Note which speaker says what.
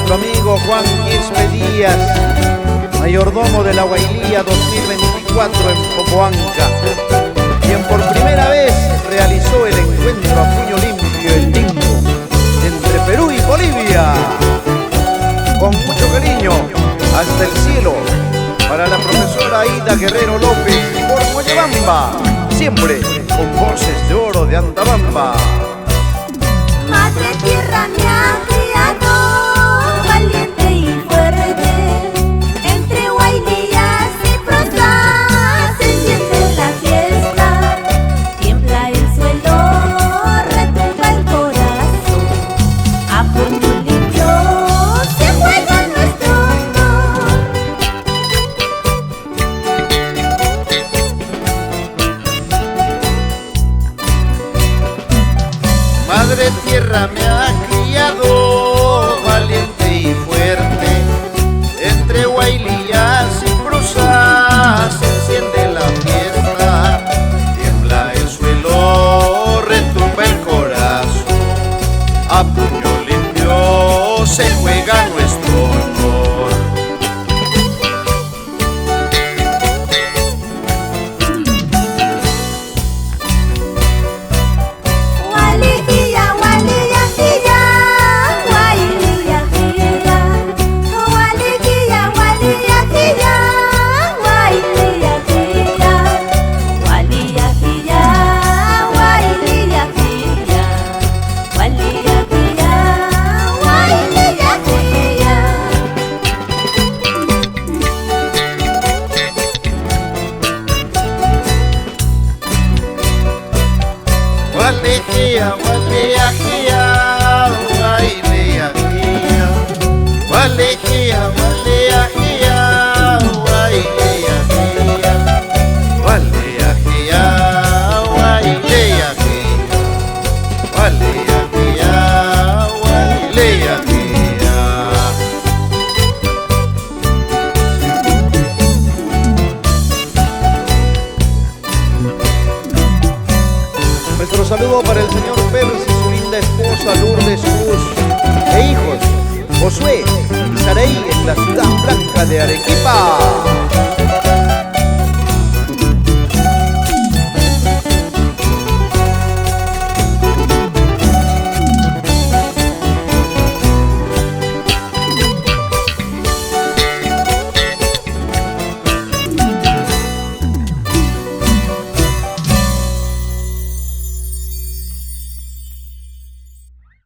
Speaker 1: nuestro amigo Juan Quispe Díaz, mayordomo de la Huaylía 2024 en Popoanca, quien por primera vez realizó el encuentro a puño limpio el Tingo entre Perú y Bolivia. Con mucho cariño, hasta el cielo, para la profesora Aida Guerrero López por Moyobamba, siempre con voces de oro de Antabamba.
Speaker 2: Madre tierra me ha criado valiente y fuerte, entre Huaylillas y Prosas se enciende la fiesta, tiembla el suelo, retumba el corazón, a puño limpio se juega nuestro honor.
Speaker 1: Madre tierra me ha criado valiente y fuerte, entre Huaylillas y Prosas se enciende la fiesta, tiembla el suelo, retumba el corazón, a puño limpio se juega nuestro honor. Huaylillas, nuestro saludo para el señor Percy, su linda esposa Lourdes Cruz e hijos Josué y Saraí en la ciudad blanca de Arequipa.